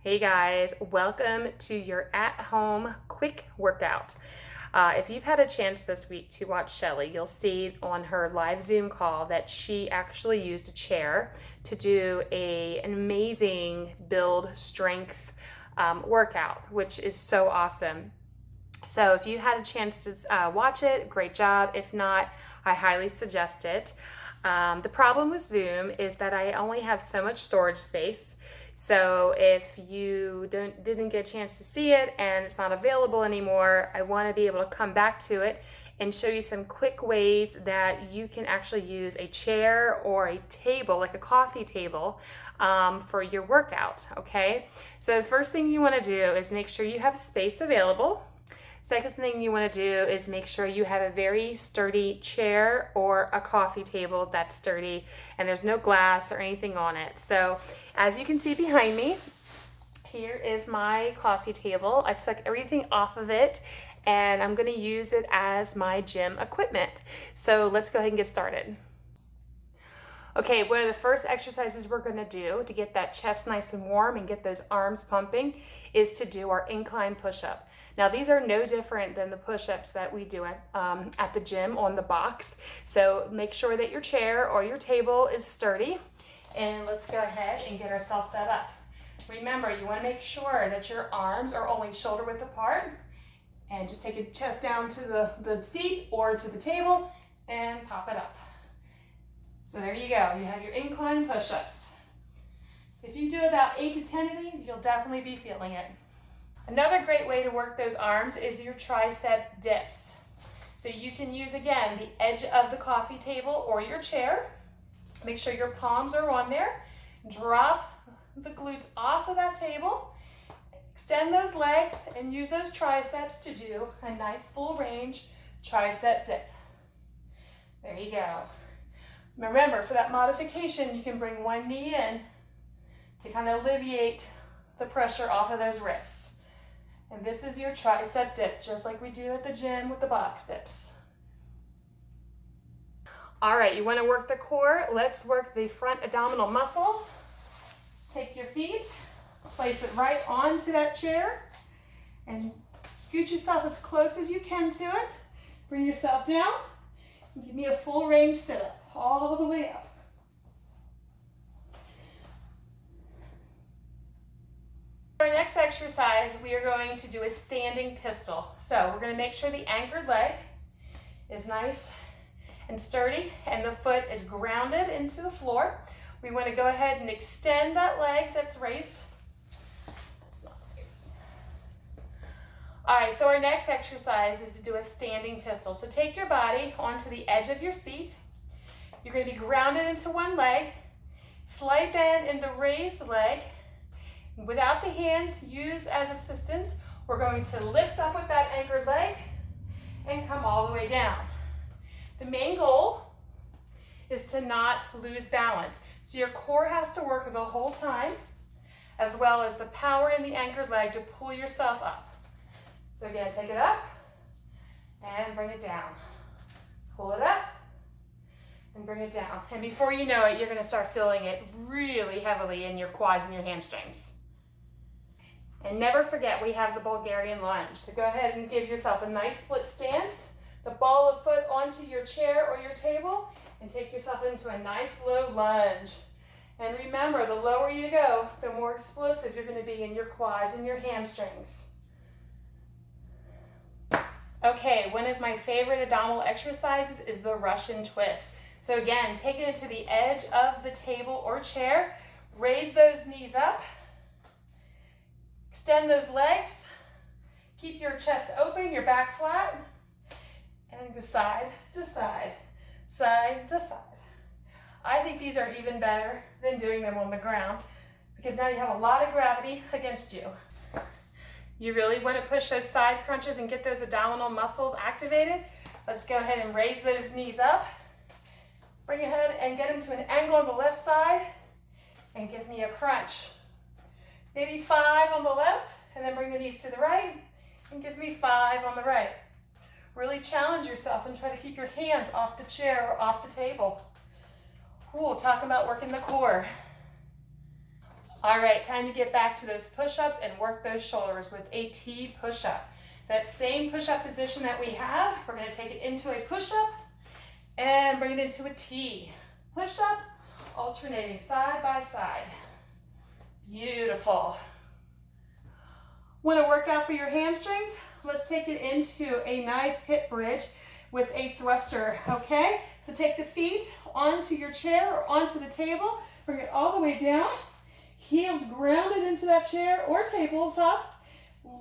Hey guys, welcome to your at-home quick workout. If you've had a chance this week to watch Shelly, you'll see on her live Zoom call that she actually used a chair to do an amazing build strength workout, which is so awesome. So if you had a chance to watch it, great job. If not, I highly suggest it. The problem with Zoom is that I only have so much storage space. So if you didn't get a chance to see it and it's not available anymore, I want to be able to come back to it and show you some quick ways that you can actually use a chair or a table, like a coffee table, for your workout, okay? So the first thing you want to do is make sure you have space available. Second thing you want to do is make sure you have a very sturdy chair or a coffee table that's sturdy and there's no glass or anything on it. So as you can see behind me, here is my coffee table. I took everything off of it and I'm going to use it as my gym equipment. So let's go ahead and get started. Okay, one of the first exercises we're going to do to get that chest nice and warm and get those arms pumping is to do our incline push-up. Now these are no different than the push-ups that we do at the gym on the box. So make sure that your chair or your table is sturdy, and let's go ahead and get ourselves set up. Remember, you want to make sure that your arms are only shoulder width apart, and just take your chest down to the seat or to the table and pop it up. So there you go, you have your incline push-ups. So if you do about 8 to 10 of these, you'll definitely be feeling it. Another great way to work those arms is your tricep dips. So you can use, again, the edge of the coffee table or your chair. Make sure your palms are on there. Drop the glutes off of that table. Extend those legs and use those triceps to do a nice full range tricep dip. There you go. Remember, for that modification, you can bring one knee in to kind of alleviate the pressure off of those wrists. And this is your tricep dip, just like we do at the gym with the box dips. All right, you want to work the core? Let's work the front abdominal muscles. Take your feet, place it right onto that chair, and scoot yourself as close as you can to it. Bring yourself down, and give me a full range sit-up, all the way up. For our next exercise, we are going to do a standing pistol. So we're going to make sure the anchored leg is nice and sturdy and the foot is grounded into the floor. We want to go ahead and extend that leg that's raised. All right, so our next exercise is to do a standing pistol. So take your body onto the edge of your seat. You're going to be grounded into one leg, slight bend in the raised leg. Without the hands, use as assistance. We're going to lift up with that anchored leg and come all the way down. The main goal is to not lose balance. So your core has to work the whole time, as well as the power in the anchored leg to pull yourself up. So again, take it up and bring it down. Pull it up and bring it down. And before you know it, you're going to start feeling it really heavily in your quads and your hamstrings. And never forget, we have the Bulgarian lunge. So go ahead and give yourself a nice split stance, the ball of foot onto your chair or your table, and take yourself into a nice low lunge. And remember, the lower you go, the more explosive you're going to be in your quads and your hamstrings. Okay, one of my favorite abdominal exercises is the Russian twist. So again, taking it to the edge of the table or chair, raise those knees up. Extend those legs, keep your chest open, your back flat, and go side to side, side to side. I think these are even better than doing them on the ground because now you have a lot of gravity against you. You really want to push those side crunches and get those abdominal muscles activated. Let's go ahead and raise those knees up. Bring your head and get them to an angle on the left side and give me a crunch. Maybe 5 on the left, and then bring the knees to the right, and give me 5 on the right. Really challenge yourself and try to keep your hands off the chair or off the table. Ooh, talk about working the core. All right, time to get back to those push-ups and work those shoulders with a T push-up. That same push-up position that we have, we're going to take it into a push-up and bring it into a T. Push-up, alternating side by side. Beautiful. Want to work out for your hamstrings? Let's take it into a nice hip bridge with a thruster, okay? So take the feet onto your chair or onto the table, bring it all the way down, heels grounded into that chair or tabletop,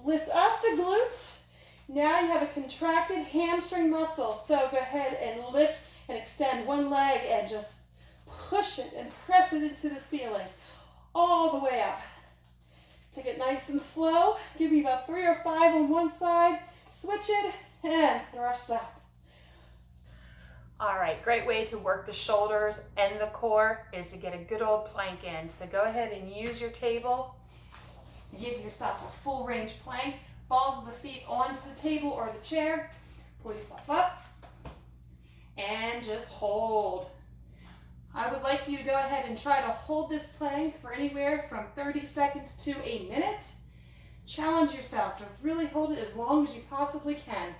lift up the glutes. Now you have a contracted hamstring muscle, so go ahead and lift and extend one leg and just push it and press it into the ceiling, all the way up. Take it nice and slow. Give me about 3 or 5 on one side. Switch it and thrust up. All right, great way to work the shoulders and the core is to get a good old plank in. So go ahead and use your table. Give yourself a full range plank. Balls of the feet onto the table or the chair. Pull yourself up and just hold. I would like you to go ahead and try to hold this plank for anywhere from 30 seconds to a minute. Challenge yourself to really hold it as long as you possibly can.